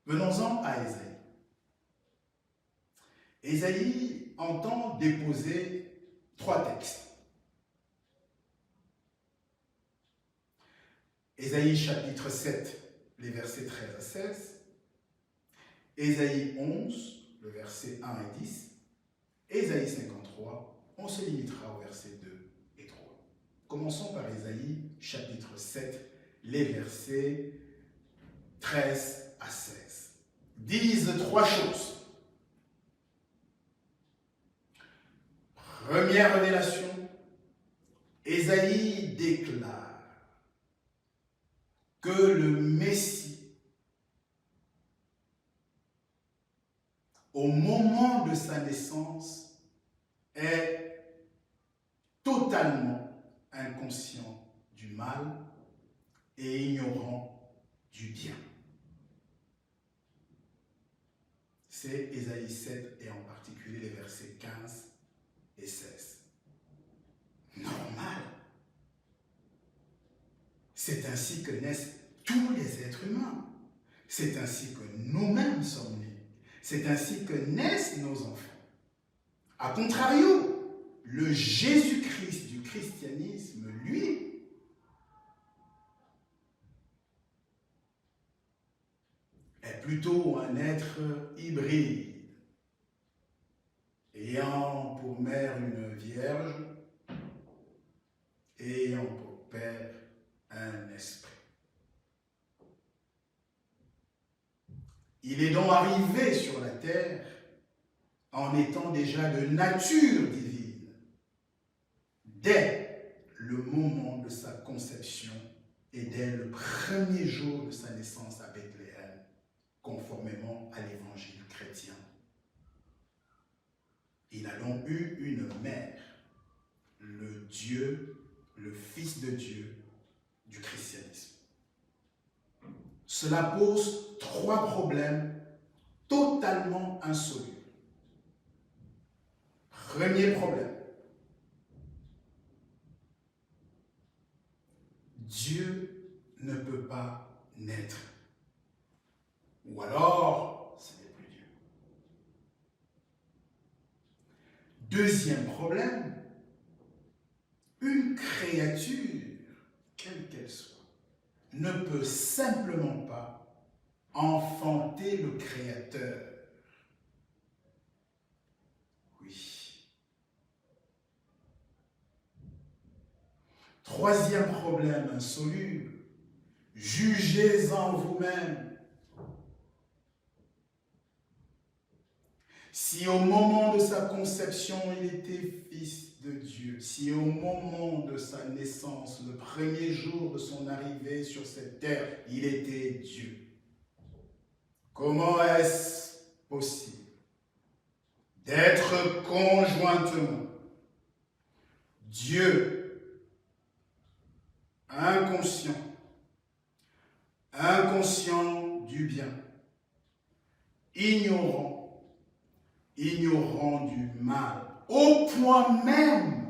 Venons-en à Ésaïe. Ésaïe entend déposer 3 textes. Ésaïe chapitre 7, les versets 13 à 16. Ésaïe 11, le verset 1 et 10. Ésaïe 53, on se limitera au verset 2 et 3. Commençons par Ésaïe chapitre 7, les versets 13 à 16. Disent 3 choses. Première révélation, Ésaïe déclare que le Messie, au moment de sa naissance, est totalement inconscient du mal et ignorant du bien. C'est Ésaïe 7 et en particulier les versets 15 et 16. Normal. C'est ainsi que naissent tous les êtres humains. C'est ainsi que nous-mêmes sommes nés. C'est ainsi que naissent nos enfants. A contrario, le Jésus-Christ du christianisme, lui, est plutôt un être hybride, ayant pour mère une vierge, ayant pour père un esprit. Il est donc arrivé sur la terre en étant déjà de nature divine, dès le moment de sa conception et dès le premier jour de sa naissance à Bethléem, conformément à l'évangile chrétien. Il a donc eu une mère, le Dieu, le Fils de Dieu du christianisme. Cela pose 3 problèmes totalement insolubles. Premier problème. Dieu ne peut pas naître. Ou alors, ce n'est plus Dieu. Deuxième problème. Une créature, quelle qu'elle soit, ne peut simplement pas enfanter le Créateur. Oui. Troisième problème insoluble, jugez-en vous-même. Si au moment de sa conception, il était fils de Dieu, si au moment de sa naissance, le premier jour de son arrivée sur cette terre, il était Dieu, comment est-ce possible d'être conjointement Dieu inconscient du bien, ignorant du mal, au point même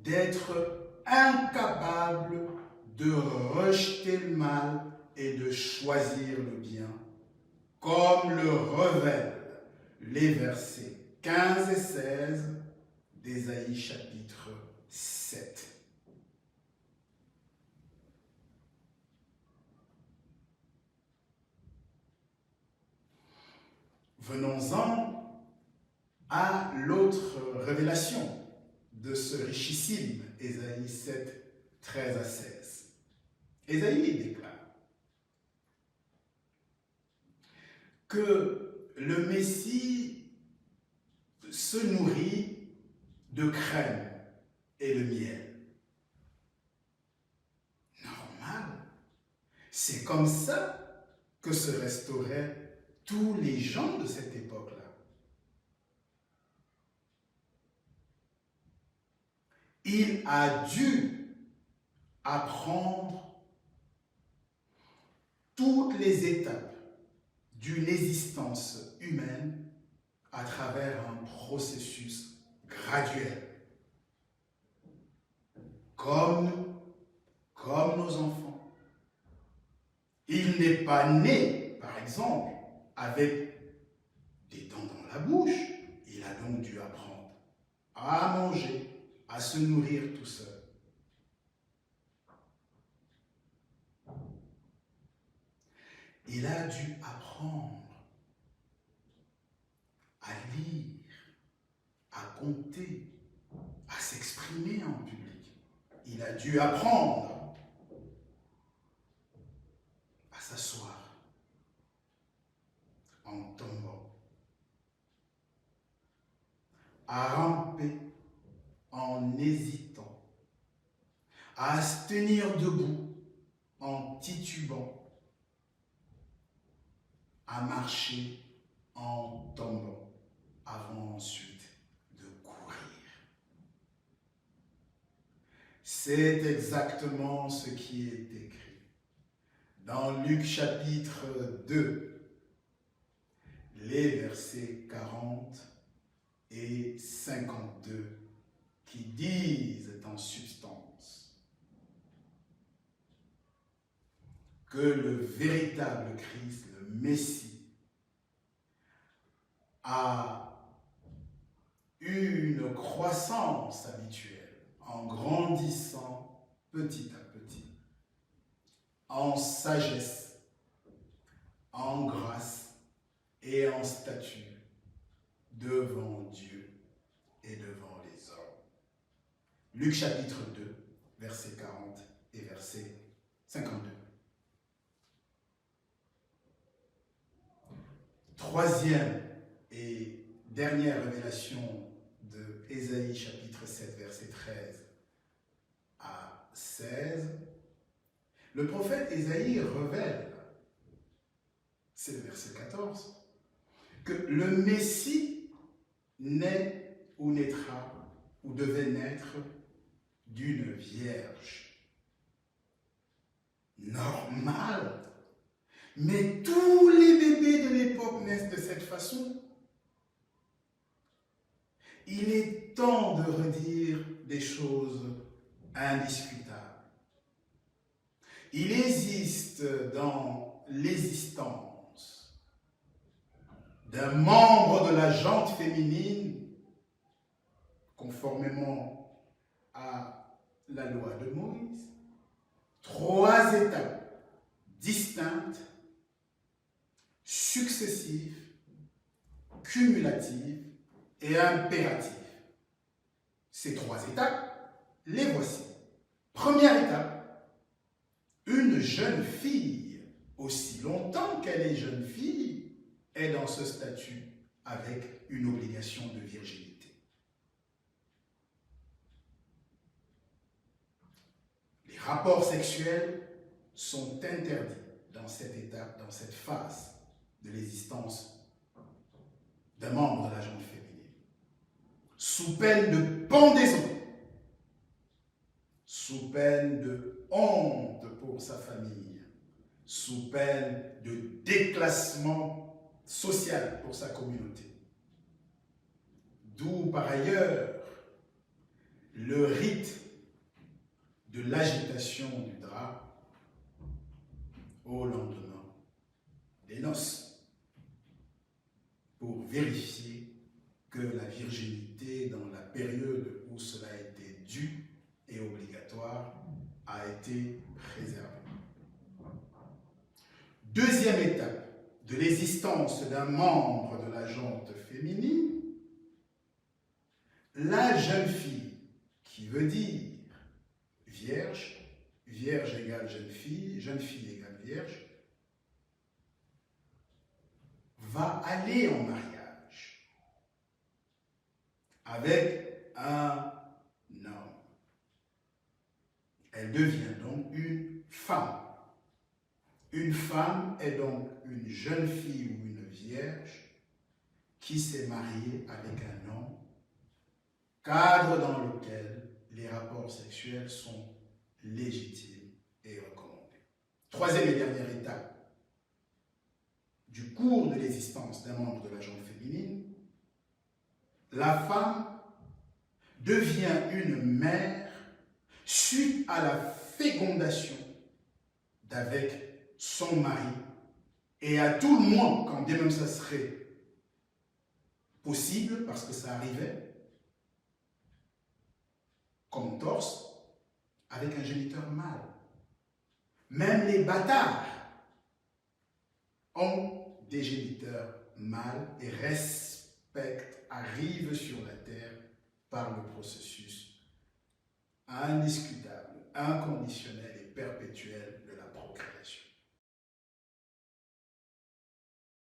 d'être incapable de rejeter le mal et de choisir le bien, comme le révèlent les versets 15 et 16 d'Ésaïe chapitre 7. Venons-en à l'autre révélation de ce richissime Ésaïe 7, 13 à 16. Ésaïe déclare que le Messie se nourrit de crème et de miel. Normal. C'est comme ça que se restauraient tous les gens de cette époque-là. Il a dû apprendre toutes les étapes d'une existence humaine à travers un processus graduel. Comme nos enfants. Il n'est pas né, par exemple, avec des dents dans la bouche. Il a donc dû apprendre à manger, à se nourrir tout seul. Il a dû apprendre à lire, à compter, à s'exprimer en public. Il a dû apprendre à s'asseoir en tombant, à ramper en hésitant, à se tenir debout en titubant, à marcher en tombant, avant ensuite de courir. C'est exactement ce qui est écrit dans Luc chapitre 2, les versets 40 et 52, qui disent en substance que le véritable Christ, le Messie, a une croissance habituelle en grandissant petit à petit, en sagesse, en grâce et en stature devant Dieu et devant les hommes. Luc chapitre 2, verset 40 et verset 52. Troisième et dernière révélation de Ésaïe chapitre 7, verset 13 à 16. Le prophète Ésaïe révèle, c'est le verset 14, que le Messie naît ou naîtra ou devait naître d'une vierge. Normal. Mais tous les bébés de l'époque naissent de cette façon. Il est temps de redire des choses indiscutables. Il existe dans l'existence d'un membre de la gente féminine, conformément à la loi de Moïse, 3 étapes distinctes, successives, cumulatives et impératives. Ces 3 étapes, les voici. Première étape, une jeune fille, aussi longtemps qu'elle est jeune fille, est dans ce statut avec une obligation de virginité. Les rapports sexuels sont interdits dans cette étape, dans cette phase de l'existence d'un membre de la gente féminine, sous peine de pendaison, sous peine de honte pour sa famille, sous peine de déclassement social pour sa communauté. D'où par ailleurs le rite de l'agitation du drap au lendemain des noces, pour vérifier que la virginité, dans la période où cela était dû et obligatoire, a été préservée. Deuxième étape de l'existence d'un membre de la gente féminine, la jeune fille, qui veut dire vierge, vierge égale jeune fille égale vierge, va aller en mariage avec un homme. Elle devient donc une femme. Une femme est donc une jeune fille ou une vierge qui s'est mariée avec un homme, cadre dans lequel les rapports sexuels sont légitimes et recommandés. Troisième et dernière étape du cours de l'existence d'un membre de la gente féminine, la femme devient une mère suite à la fécondation d'avec son mari Et à tout le moins, quand bien même ça serait possible, parce que ça arrivait, comme torse, avec un géniteur mâle. Même les bâtards ont des géniteurs mâles et respectent, arrivent sur la terre par le processus indiscutable, inconditionnel et perpétuel